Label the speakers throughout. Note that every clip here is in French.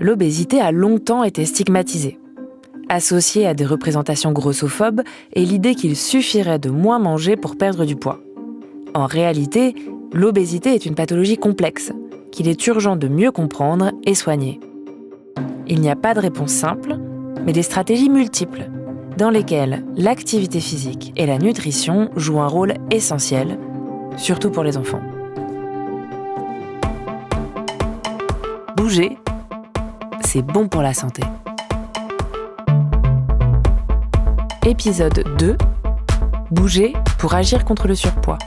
Speaker 1: l'obésité a longtemps été stigmatisée. Associée à des représentations grossophobes et l'idée qu'il suffirait de moins manger pour perdre du poids. En réalité, l'obésité est une pathologie complexe, qu'il est urgent de mieux comprendre et soigner. Il n'y a pas de réponse simple, mais des stratégies multiples, dans lesquelles l'activité physique et la nutrition jouent un rôle essentiel, surtout pour les enfants. Bouger, c'est bon pour la santé. Épisode 2. Bouger pour agir contre le surpoids.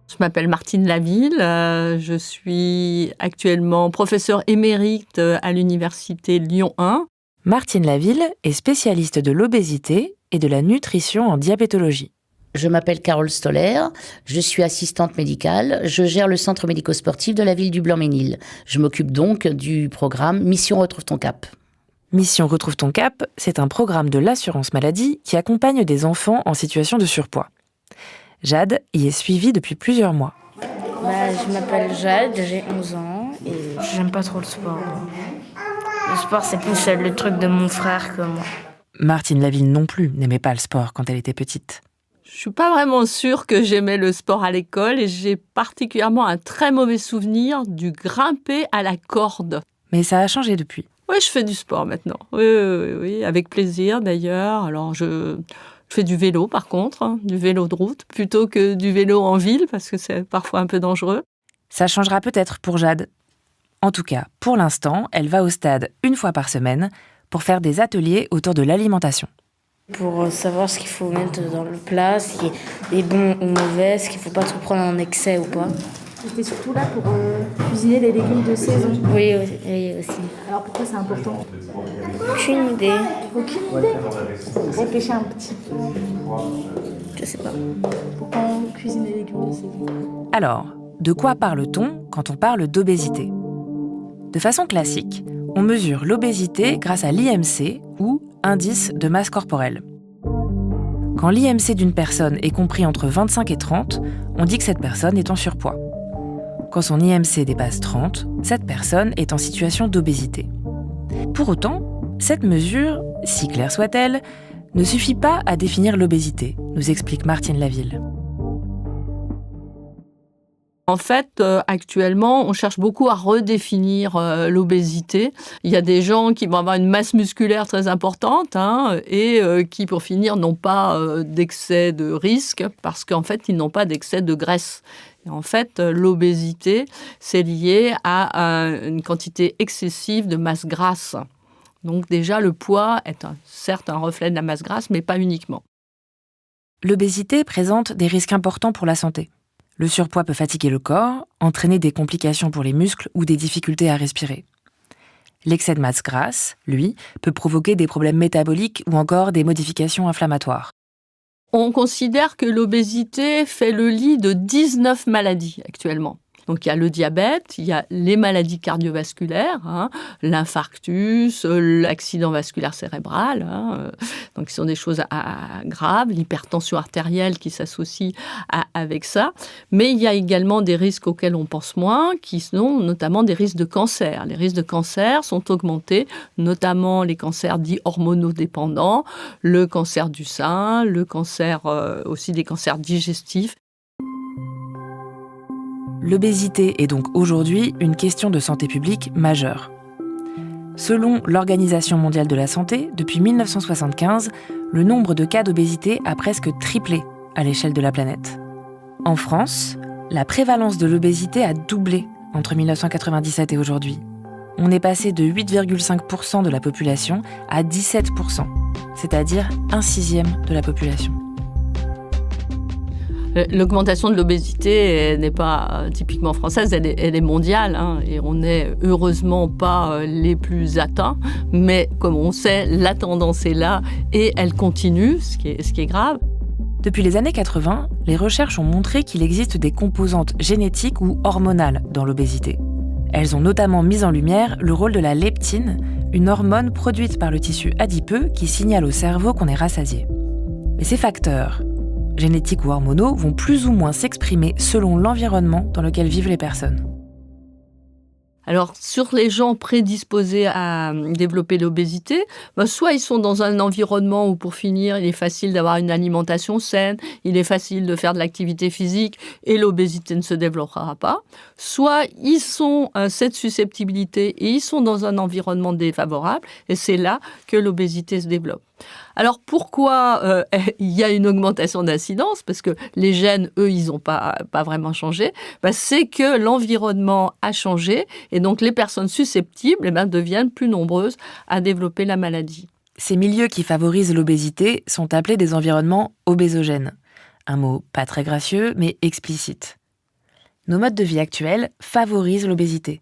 Speaker 2: Je m'appelle Martine Laville, je suis actuellement professeure émérite à l'université Lyon 1.
Speaker 1: Martine Laville est spécialiste de l'obésité et de la nutrition en diabétologie.
Speaker 3: Je m'appelle Carole Stoller, je suis assistante médicale, je gère le centre médico-sportif de la ville du Blanc-Ménil. Je m'occupe donc du programme Mission Retrouve ton Cap.
Speaker 1: Mission Retrouve ton Cap, c'est un programme de l'assurance maladie qui accompagne des enfants en situation de surpoids. Jade y est suivie depuis plusieurs mois.
Speaker 4: Je m'appelle Jade, j'ai 11 ans et j'aime pas trop le sport. Le sport, c'est plus le truc de mon frère que moi.
Speaker 1: Martine Laville non plus n'aimait pas le sport quand elle était petite.
Speaker 2: Je suis pas vraiment sûre que j'aimais le sport à l'école et j'ai particulièrement un très mauvais souvenir du grimper à la corde.
Speaker 1: Mais ça a changé depuis.
Speaker 2: Oui, je fais du sport maintenant. Oui, avec plaisir d'ailleurs. Alors je fais du vélo par contre, du vélo de route, plutôt que du vélo en ville parce que c'est parfois un peu dangereux.
Speaker 1: Ça changera peut-être pour Jade. En tout cas, pour l'instant, elle va au stade une fois par semaine pour faire des ateliers autour de l'alimentation.
Speaker 4: Pour savoir ce qu'il faut mettre dans le plat, ce qui est bon ou mauvais, ce qu'il ne faut pas trop prendre en excès ou pas.
Speaker 5: J'étais surtout là pour cuisiner les légumes de saison.
Speaker 4: Oui, aussi.
Speaker 5: Alors pourquoi c'est important ?
Speaker 4: Aucune idée.
Speaker 5: Aucune idée. Réfléchis un petit peu.
Speaker 4: Je sais pas.
Speaker 5: Pourquoi on cuisine les légumes de saison ?
Speaker 1: Alors, de quoi parle-t-on quand on parle d'obésité ? De façon classique, on mesure l'obésité grâce à l'IMC ou indice de masse corporelle. Quand l'IMC d'une personne est compris entre 25 et 30, on dit que cette personne est en surpoids. Quand son IMC dépasse 30, cette personne est en situation d'obésité. Pour autant, cette mesure, si claire soit-elle, ne suffit pas à définir l'obésité, nous explique Martine Laville.
Speaker 2: En fait, actuellement, on cherche beaucoup à redéfinir l'obésité. Il y a des gens qui vont avoir une masse musculaire très importante et qui, pour finir, n'ont pas d'excès de risque parce qu'en fait, ils n'ont pas d'excès de graisse. Et en fait, l'obésité, c'est lié à une quantité excessive de masse grasse. Donc déjà, le poids est certes un reflet de la masse grasse, mais pas uniquement.
Speaker 1: L'obésité présente des risques importants pour la santé. Le surpoids peut fatiguer le corps, entraîner des complications pour les muscles ou des difficultés à respirer. L'excès de masse grasse, lui, peut provoquer des problèmes métaboliques ou encore des modifications inflammatoires.
Speaker 2: On considère que l'obésité fait le lit de 19 maladies actuellement. Donc il y a le diabète, il y a les maladies cardiovasculaires, l'infarctus, l'accident vasculaire cérébral, donc qui sont des choses graves, l'hypertension artérielle qui s'associe avec ça. Mais il y a également des risques auxquels on pense moins, qui sont notamment des risques de cancer. Les risques de cancer sont augmentés, notamment les cancers dits hormonodépendants, le cancer du sein, le cancer aussi des cancers digestifs.
Speaker 1: L'obésité est donc aujourd'hui une question de santé publique majeure. Selon l'Organisation mondiale de la santé, depuis 1975, le nombre de cas d'obésité a presque triplé à l'échelle de la planète. En France, la prévalence de l'obésité a doublé entre 1997 et aujourd'hui. On est passé de 8,5% de la population à 17%, c'est-à-dire 1/6 de la population.
Speaker 2: L'augmentation de l'obésité n'est pas typiquement française, elle est mondiale, et on n'est heureusement pas les plus atteints, mais comme on sait, la tendance est là et elle continue, ce qui est grave.
Speaker 1: Depuis les années 80, les recherches ont montré qu'il existe des composantes génétiques ou hormonales dans l'obésité. Elles ont notamment mis en lumière le rôle de la leptine, une hormone produite par le tissu adipeux qui signale au cerveau qu'on est rassasié. Mais ces facteurs, génétiques ou hormonaux, vont plus ou moins s'exprimer selon l'environnement dans lequel vivent les personnes.
Speaker 2: Alors, sur les gens prédisposés à développer l'obésité, soit ils sont dans un environnement où, pour finir, il est facile d'avoir une alimentation saine, il est facile de faire de l'activité physique et l'obésité ne se développera pas. Soit ils sont cette susceptibilité et ils sont dans un environnement défavorable et c'est là que l'obésité se développe. Alors pourquoi il y a une augmentation d'incidence? Parce que les gènes, eux, ils n'ont pas vraiment changé. C'est que l'environnement a changé et donc les personnes susceptibles deviennent plus nombreuses à développer la maladie.
Speaker 1: Ces milieux qui favorisent l'obésité sont appelés des environnements obésogènes. Un mot pas très gracieux, mais explicite. Nos modes de vie actuels favorisent l'obésité.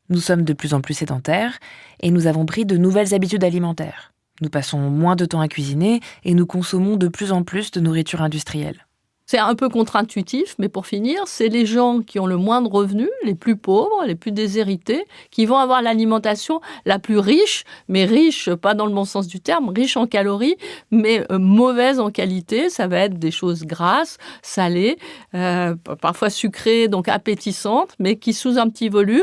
Speaker 1: Nous sommes de plus en plus sédentaires et nous avons pris de nouvelles habitudes alimentaires. Nous passons moins de temps à cuisiner et nous consommons de plus en plus de nourriture industrielle.
Speaker 2: C'est un peu contre-intuitif, mais pour finir, c'est les gens qui ont le moins de revenus, les plus pauvres, les plus déshérités, qui vont avoir l'alimentation la plus riche, mais riche, pas dans le bon sens du terme, riche en calories, mais mauvaise en qualité. Ça va être des choses grasses, salées, parfois sucrées, donc appétissantes, mais qui sous un petit volume,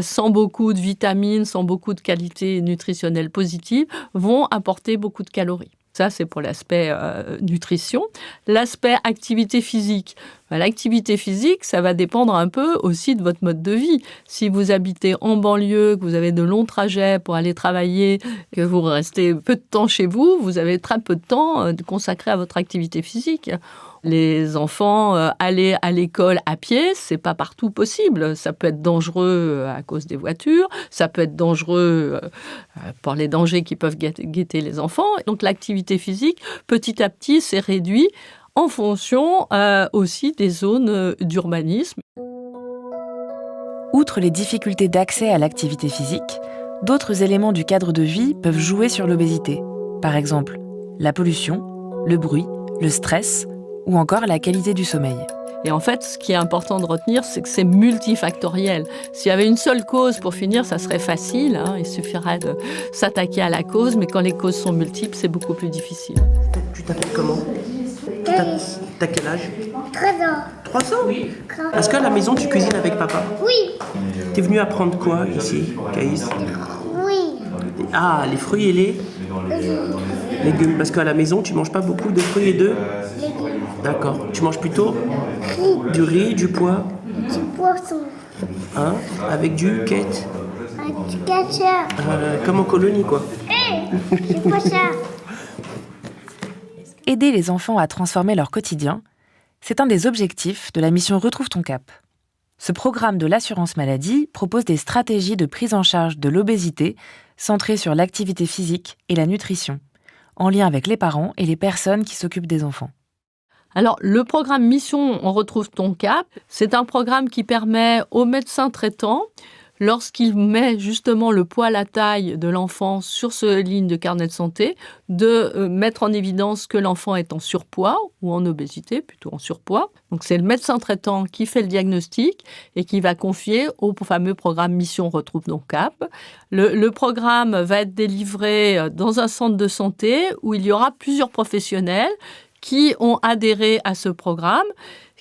Speaker 2: sans beaucoup de vitamines, sans beaucoup de qualité nutritionnelle positive, vont apporter beaucoup de calories. Ça, c'est pour l'aspect nutrition. L'aspect activité physique. L'activité physique, ça va dépendre un peu aussi de votre mode de vie. Si vous habitez en banlieue, que vous avez de longs trajets pour aller travailler, que vous restez peu de temps chez vous, vous avez très peu de temps consacré à votre activité physique. Les enfants, aller à l'école à pied, c'est pas partout possible. Ça peut être dangereux à cause des voitures, ça peut être dangereux pour les dangers qui peuvent guetter les enfants. Donc l'activité physique, petit à petit, s'est réduite en fonction aussi des zones d'urbanisme.
Speaker 1: Outre les difficultés d'accès à l'activité physique, d'autres éléments du cadre de vie peuvent jouer sur l'obésité. Par exemple, la pollution, le bruit, le stress ou encore la qualité du sommeil.
Speaker 2: Et en fait, ce qui est important de retenir, c'est que c'est multifactoriel. S'il y avait une seule cause, pour finir, ça serait facile. Il suffirait de s'attaquer à la cause, mais quand les causes sont multiples, c'est beaucoup plus difficile.
Speaker 6: Tu t'appelles comment? T'as quel âge?
Speaker 7: 3 ans.
Speaker 6: 3 ans? Oui. Est-ce qu'à la maison, tu cuisines avec papa?
Speaker 7: Oui.
Speaker 6: T'es venu apprendre quoi ici, Caïs?
Speaker 7: Oui.
Speaker 6: Ah, les fruits et les légumes. Parce qu'à la maison, tu manges pas beaucoup de fruits et de
Speaker 7: Légumes.
Speaker 6: D'accord. Tu manges plutôt du riz, du pois,
Speaker 7: Du poisson.
Speaker 6: avec du quête.
Speaker 7: Du ketchup.
Speaker 6: Comme en colonie, quoi.
Speaker 7: C'est quoi ça?
Speaker 1: Aider les enfants à transformer leur quotidien, c'est un des objectifs de la mission Retrouve ton cap. Ce programme de l'assurance maladie propose des stratégies de prise en charge de l'obésité centrées sur l'activité physique et la nutrition, en lien avec les parents et les personnes qui s'occupent des enfants.
Speaker 2: Alors, le programme Mission On retrouve ton cap, c'est un programme qui permet aux médecins traitants, lorsqu'il met justement le poids, la taille de l'enfant sur ce ligne de carnet de santé, de mettre en évidence que l'enfant est en surpoids ou en obésité, plutôt en surpoids. Donc c'est le médecin traitant qui fait le diagnostic et qui va confier au fameux programme Mission Retrouve ton cap. Le programme va être délivré dans un centre de santé où il y aura plusieurs professionnels qui ont adhéré à ce programme,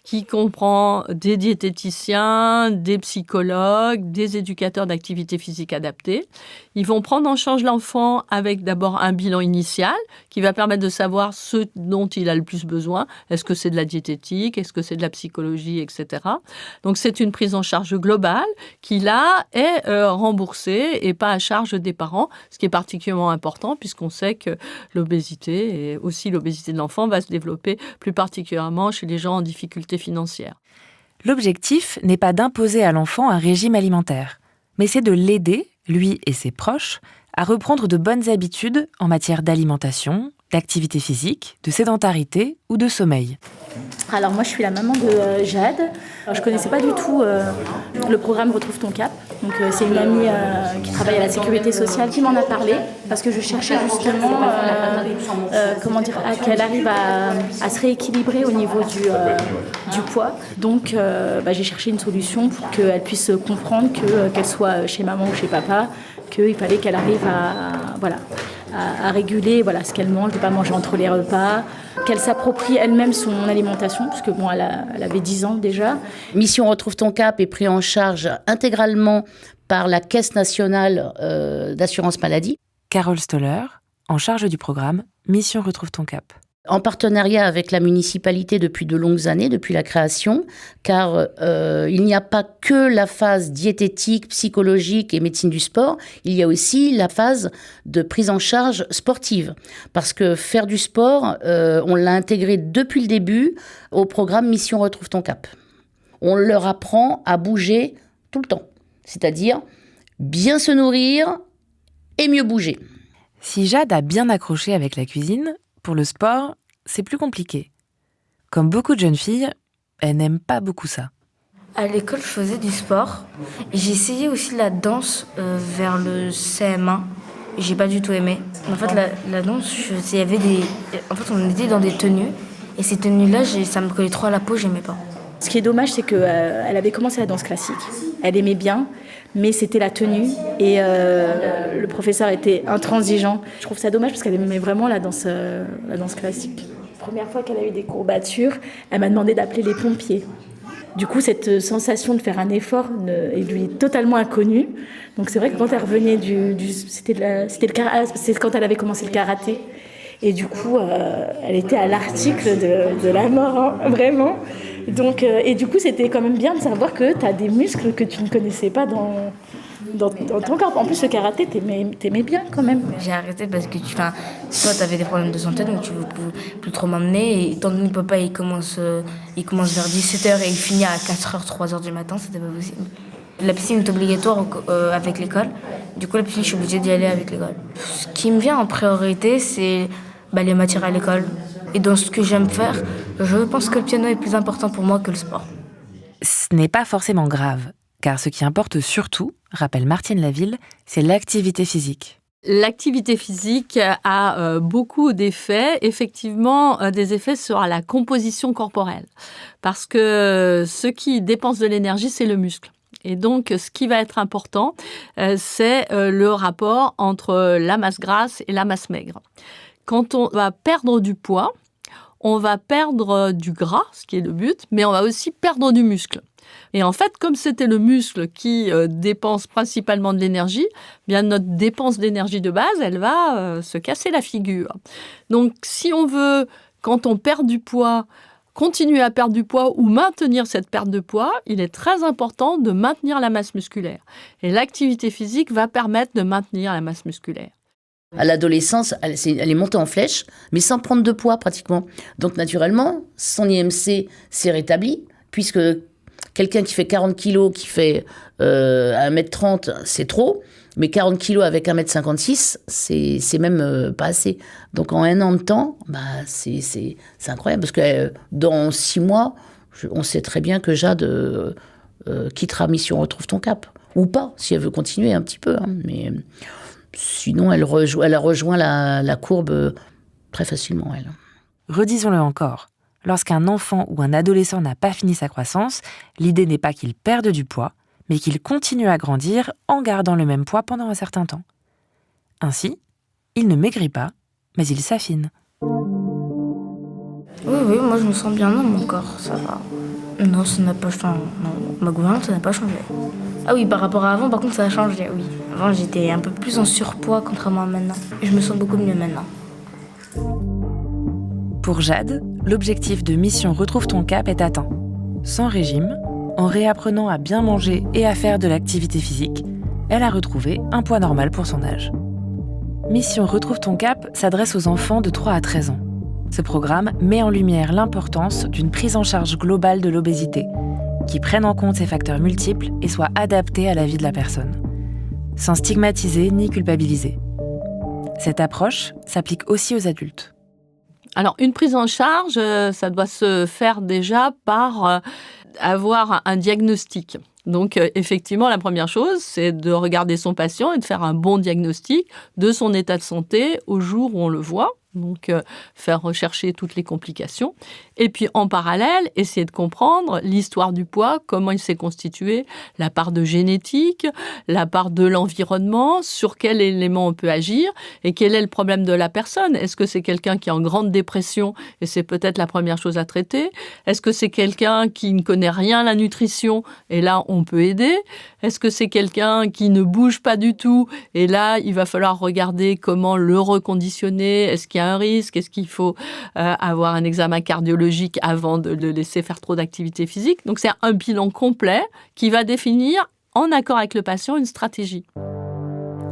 Speaker 2: qui comprend des diététiciens, des psychologues, des éducateurs d'activité physique adaptée. Ils vont prendre en charge l'enfant avec d'abord un bilan initial qui va permettre de savoir ce dont il a le plus besoin. Est-ce que c'est de la diététique? Est-ce que c'est de la psychologie, etc. Donc c'est une prise en charge globale qui là est remboursée et pas à charge des parents, ce qui est particulièrement important puisqu'on sait que l'obésité et aussi l'obésité de l'enfant va se développer plus particulièrement chez les gens en difficulté financière.
Speaker 1: L'objectif n'est pas d'imposer à l'enfant un régime alimentaire, mais c'est de l'aider, lui et ses proches, à reprendre de bonnes habitudes en matière d'alimentation, d'activité physique, de sédentarité ou de sommeil.
Speaker 5: Alors moi je suis la maman de Jade. Alors, je ne connaissais pas du tout le programme Retrouve ton cap. Donc c'est une amie qui travaille à la sécurité sociale qui m'en a parlé parce que je cherchais justement qu'elle arrive à se rééquilibrer au niveau du poids. Donc j'ai cherché une solution pour qu'elle puisse comprendre qu'elle soit chez maman ou chez papa, qu'il fallait qu'elle arrive à réguler ce qu'elle mange, de ne pas manger entre les repas, qu'elle s'approprie elle-même son alimentation, parce que bon, elle avait 10 ans déjà.
Speaker 3: Mission Retrouve ton cap est pris en charge intégralement par la Caisse nationale d'assurance maladie.
Speaker 1: Carole Stoller, en charge du programme Mission Retrouve ton cap.
Speaker 3: En partenariat avec la municipalité depuis de longues années, depuis la création, car il n'y a pas que la phase diététique, psychologique et médecine du sport, il y a aussi la phase de prise en charge sportive. Parce que faire du sport, on l'a intégré depuis le début au programme Mission Retrouve ton cap. On leur apprend à bouger tout le temps, c'est-à-dire bien se nourrir et mieux bouger.
Speaker 1: Si Jade a bien accroché avec la cuisine, pour le sport, c'est plus compliqué. Comme beaucoup de jeunes filles, elle n'aime pas beaucoup ça.
Speaker 4: À l'école, je faisais du sport. J'ai essayé aussi la danse vers le CM1. J'ai pas du tout aimé. En fait, la danse, il y avait en fait, on était dans des tenues. Et ces tenues-là, ça me collait trop à la peau, j'aimais pas.
Speaker 5: Ce qui est dommage, c'est qu'elle avait commencé la danse classique. Elle aimait bien, mais c'était la tenue. Et le professeur était intransigeant. Je trouve ça dommage parce qu'elle aimait vraiment la danse classique. La première fois qu'elle a eu des courbatures, elle m'a demandé d'appeler les pompiers. Du coup, cette sensation de faire un effort lui est totalement inconnue. Donc c'est vrai que quand elle revenait c'est quand elle avait commencé le karaté. Et du coup, elle était à l'article de la mort, hein, vraiment. Donc, et du coup, c'était quand même bien de savoir que tu as des muscles que tu ne connaissais pas dans ton corps. En plus, le karaté, t'aimais bien quand même.
Speaker 4: J'ai arrêté parce que toi, tu avais des problèmes de santé, donc tu ne pouvais plus trop m'emmener. Et étant donné que papa, il commence vers 17h et il finit à 4h, 3h du matin, c'était pas possible. La piscine est obligatoire avec l'école. Du coup, la piscine, je suis obligée d'y aller avec l'école. Ce qui me vient en priorité, c'est les matières à l'école. Et dans ce que j'aime faire, je pense que le piano est plus important pour moi que le sport.
Speaker 1: Ce n'est pas forcément grave, car ce qui importe surtout, rappelle Martine Laville, c'est l'activité physique.
Speaker 2: L'activité physique a beaucoup d'effets, effectivement des effets sur la composition corporelle. Parce que ce qui dépense de l'énergie, c'est le muscle. Et donc, ce qui va être important, c'est le rapport entre la masse grasse et la masse maigre. Quand on va perdre du poids, on va perdre du gras, ce qui est le but, mais on va aussi perdre du muscle. Et en fait, comme c'était le muscle qui dépense principalement de l'énergie, bien notre dépense d'énergie de base, elle va se casser la figure. Donc, si on veut, quand on perd du poids, continuer à perdre du poids ou maintenir cette perte de poids, il est très important de maintenir la masse musculaire. Et l'activité physique va permettre de maintenir la masse musculaire.
Speaker 3: À l'adolescence, elle est montée en flèche, mais sans prendre de poids pratiquement. Donc naturellement, son IMC s'est rétabli, puisque quelqu'un qui fait 40 kilos, qui fait 1m30, c'est trop. Mais 40 kilos avec 1m56, c'est même pas assez. Donc en un an de temps, c'est incroyable. Parce que dans 6 mois, on sait très bien que Jade quittera Mission Retrouve ton cap. Ou pas, si elle veut continuer un petit peu. Hein. Mais sinon, elle a rejoint la courbe très facilement, elle.
Speaker 1: Redisons-le encore, lorsqu'un enfant ou un adolescent n'a pas fini sa croissance, l'idée n'est pas qu'il perde du poids, mais qu'il continue à grandir en gardant le même poids pendant un certain temps. Ainsi, il ne maigrit pas, mais il s'affine.
Speaker 4: Oui, moi je me sens bien dans mon corps, ça va. Non, ça n'a pas changé. Ma gouvernance, ça n'a pas changé. Ah oui, par rapport à avant, par contre, ça a changé, oui. Avant, j'étais un peu plus en surpoids, contrairement à maintenant. Je me sens beaucoup mieux maintenant.
Speaker 1: Pour Jade, l'objectif de Mission Retrouve ton cap est atteint. Sans régime, en réapprenant à bien manger et à faire de l'activité physique, elle a retrouvé un poids normal pour son âge. Mission Retrouve ton cap s'adresse aux enfants de 3 à 13 ans. Ce programme met en lumière l'importance d'une prise en charge globale de l'obésité, qui prenne en compte ces facteurs multiples et soit adaptée à la vie de la personne, sans stigmatiser ni culpabiliser. Cette approche s'applique aussi aux adultes.
Speaker 2: Alors, une prise en charge, ça doit se faire déjà par avoir un diagnostic. Donc, effectivement, la première chose, c'est de regarder son patient et de faire un bon diagnostic de son état de santé au jour où on le voit. Donc, faire rechercher toutes les complications. Et puis, en parallèle, essayer de comprendre l'histoire du poids, comment il s'est constitué, la part de génétique, la part de l'environnement, sur quel élément on peut agir et quel est le problème de la personne. Est-ce que c'est quelqu'un qui est en grande dépression et c'est peut-être la première chose à traiter? Est-ce que c'est quelqu'un qui ne connaît rien à la nutrition et là, on peut aider? Est-ce que c'est quelqu'un qui ne bouge pas du tout et là, il va falloir regarder comment le reconditionner? Est-ce qu'il y a un risque? Est-ce qu'il faut avoir un examen cardiologique avant de le laisser faire trop d'activité physique? Donc, c'est un bilan complet qui va définir, en accord avec le patient, une stratégie.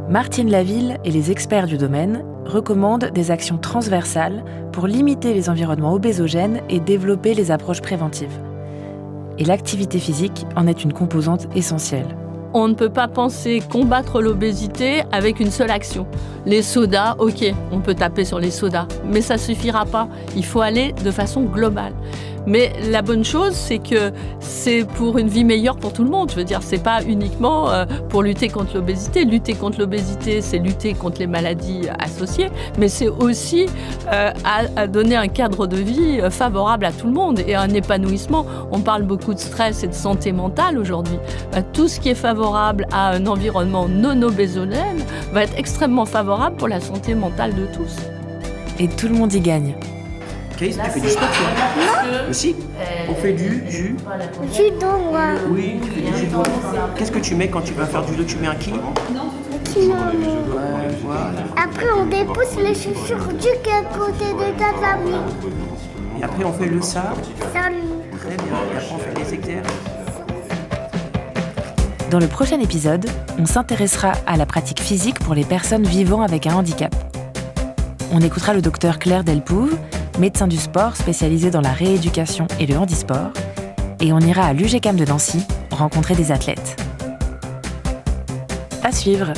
Speaker 1: Martine Laville et les experts du domaine recommandent des actions transversales pour limiter les environnements obésogènes et développer les approches préventives. Et l'activité physique en est une composante essentielle.
Speaker 2: On ne peut pas penser combattre l'obésité avec une seule action. Les sodas, ok, on peut taper sur les sodas, mais ça ne suffira pas. Il faut aller de façon globale. Mais la bonne chose, c'est que c'est pour une vie meilleure pour tout le monde. Je veux dire, c'est pas uniquement pour lutter contre l'obésité. Lutter contre l'obésité, c'est lutter contre les maladies associées, mais c'est aussi à donner un cadre de vie favorable à tout le monde et un épanouissement. On parle beaucoup de stress et de santé mentale aujourd'hui. Tout ce qui est favorable à un environnement non obésogène va être extrêmement favorable pour la santé mentale de tous.
Speaker 1: Et tout le monde y gagne.
Speaker 6: Caïs, tu fais du sport, toi? Mais si, on fait du
Speaker 7: Judo, moi.
Speaker 6: Oui, tu fais du judo. Qu'est-ce que tu mets quand tu vas faire du judo? Tu mets un ki?
Speaker 7: Sinon,
Speaker 6: Ouais, voilà.
Speaker 7: après, on dépose les chaussures du côté de ta famille.
Speaker 6: Et après, on fait le ça.
Speaker 7: Salut.
Speaker 6: Très bien. Et après, on fait les exercices.
Speaker 1: Dans le prochain épisode, on s'intéressera à la pratique physique pour les personnes vivant avec un handicap. On écoutera le docteur Claire Delpouve, médecin du sport spécialisé dans la rééducation et le handisport, et on ira à l'UGCAM de Nancy rencontrer des athlètes. À suivre!